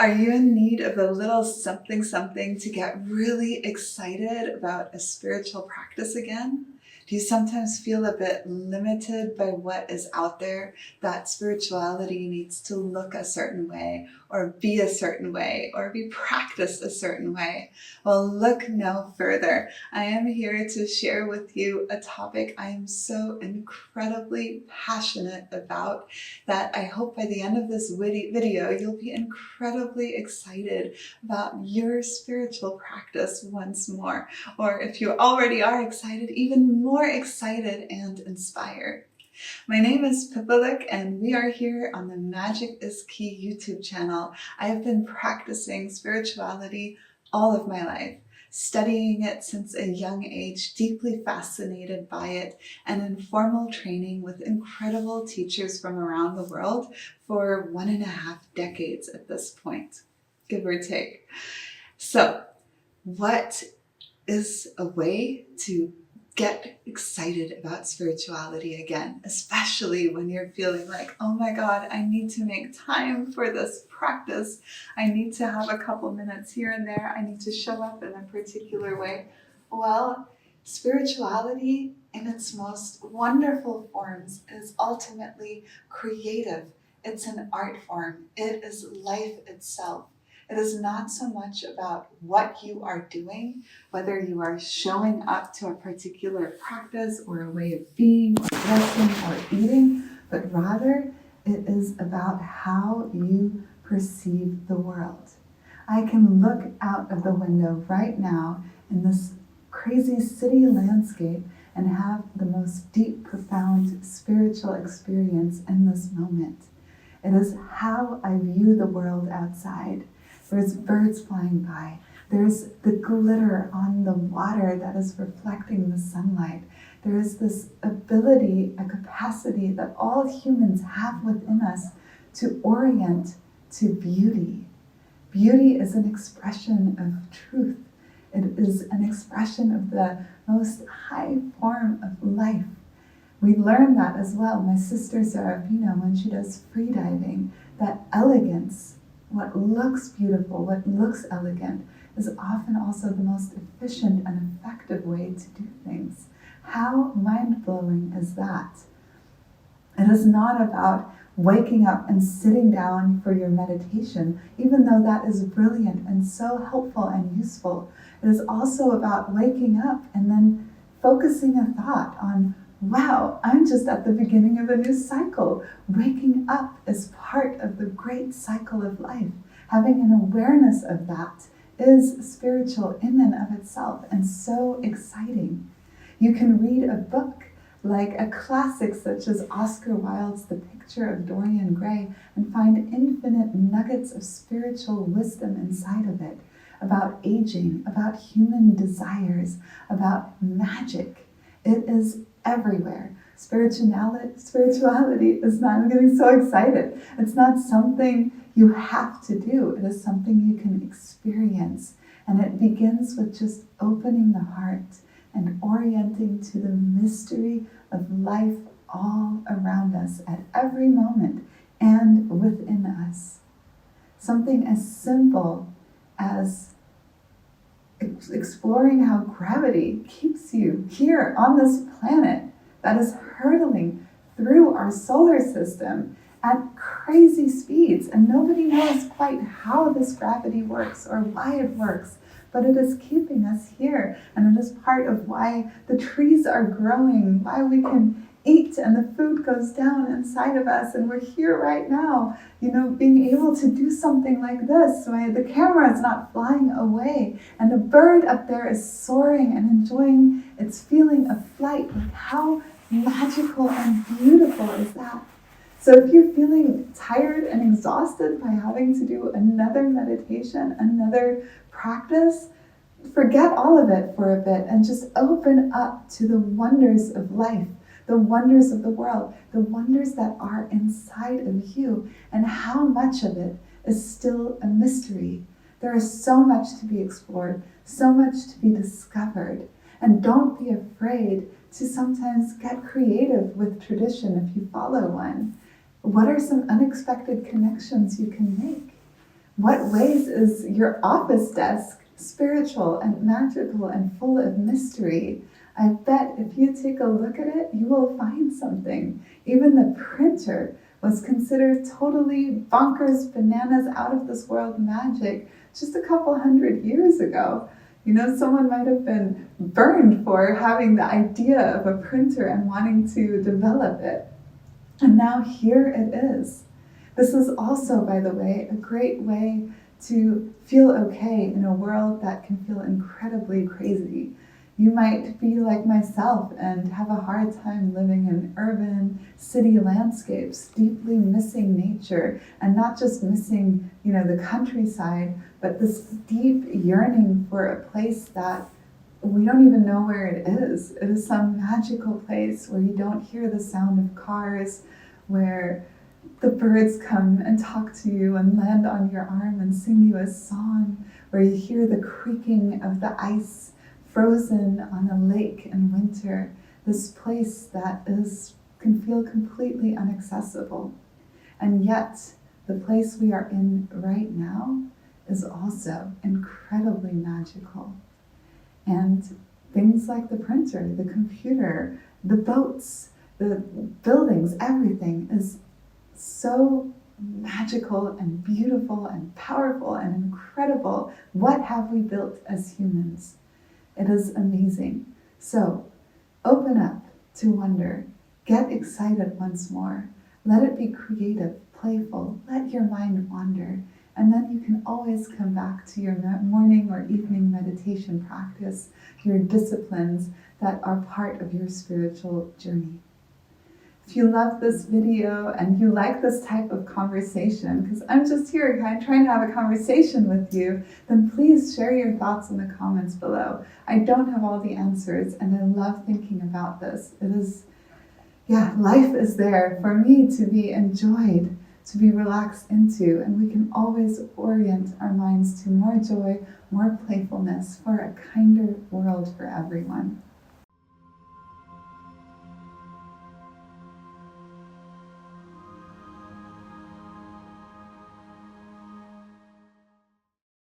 Are you in need of a little something something to get really excited about a spiritual practice again? Do you sometimes feel a bit limited by what is out there, that spirituality needs to look a certain way, or be a certain way, or be practiced a certain way? Well, look no further. I am here to share with you a topic I am so incredibly passionate about that I hope by the end of this video, you'll be incredibly excited about your spiritual practice once more. Or if you already are excited, even more excited and inspired. My name is Pipaluk, and we are here on the Magic is Key YouTube channel. I have been practicing spirituality all of my life, studying it since a young age, deeply fascinated by it, and in formal training with incredible teachers from around the world for 1.5 decades at this point, give or take. So, what is a way to get excited about spirituality again, especially when you're feeling like, oh my God, I need to make time for this practice. I need to have a couple minutes here and there. I need to show up in a particular way. Well, spirituality in its most wonderful forms is ultimately creative. It's an art form. It is life itself. It is not so much about what you are doing, whether you are showing up to a particular practice or a way of being or dressing or eating, but rather it is about how you perceive the world. I can look out of the window right now in this crazy city landscape and have the most deep, profound spiritual experience in this moment. It is how I view the world outside. There's birds flying by. There's the glitter on the water that is reflecting the sunlight. There is this ability, a capacity that all humans have within us to orient to beauty. Beauty is an expression of truth. It is an expression of the most high form of life. We learn that as well. My sister Serafina, when she does freediving, that elegance, what looks beautiful, what looks elegant, is often also the most efficient and effective way to do things. How mind-blowing is that? It is not about waking up and sitting down for your meditation, even though that is brilliant and so helpful and useful. It is also about waking up and then focusing a thought on, wow, I'm just at the beginning of a new cycle. Waking up is part of the great cycle of life. Having an awareness of that is spiritual in and of itself and so exciting. You can read a book like a classic such as Oscar Wilde's The Picture of Dorian Gray and find infinite nuggets of spiritual wisdom inside of it, about aging, about human desires, about magic. It is everywhere. Spirituality is not, I'm getting so excited. It's not something you have to do. It is something you can experience. And it begins with just opening the heart and orienting to the mystery of life all around us at every moment and within us. Something as simple as exploring how gravity keeps you here on this planet that is hurtling through our solar system at crazy speeds, and nobody knows quite how this gravity works or why it works, but it is keeping us here, and it is part of why the trees are growing, why we can eat and the food goes down inside of us, and we're here right now, being able to do something like this. The camera is not flying away, and the bird up there is soaring and enjoying its feeling of flight. Like, how magical and beautiful is that? So if you're feeling tired and exhausted by having to do another meditation, another practice, forget all of it for a bit and just open up to the wonders of life, the wonders of the world, the wonders that are inside of you, and how much of it is still a mystery. There is so much to be explored, so much to be discovered. And don't be afraid to sometimes get creative with tradition if you follow one. What are some unexpected connections you can make? What ways is your office desk spiritual and magical and full of mystery? I bet if you take a look at it, you will find something. Even the printer was considered totally bonkers, bananas, out of this world magic just a couple hundred years ago. You know, someone might have been burned for having the idea of a printer and wanting to develop it. And now here it is. This is also, by the way, a great way to feel okay in a world that can feel incredibly crazy. You might be like myself and have a hard time living in urban city landscapes, deeply missing nature, and not just missing, the countryside, but this deep yearning for a place that we don't even know where it is. It is some magical place where you don't hear the sound of cars, where the birds come and talk to you and land on your arm and sing you a song, where you hear the creaking of the ice frozen on a lake in winter, this place that can feel completely inaccessible. And yet, the place we are in right now is also incredibly magical. And things like the printer, the computer, the boats, the buildings, everything is so magical and beautiful and powerful and incredible. What have we built as humans? It is amazing. So open up to wonder. Get excited once more. Let it be creative, playful. Let your mind wander. And then you can always come back to your morning or evening meditation practice, your disciplines that are part of your spiritual journey. If you love this video and you like this type of conversation, because I'm just here trying to have a conversation with you, then please share your thoughts in the comments below. I don't have all the answers, and I love thinking about this. Life is there for me to be enjoyed, to be relaxed into, and we can always orient our minds to more joy, more playfulness for a kinder world for everyone.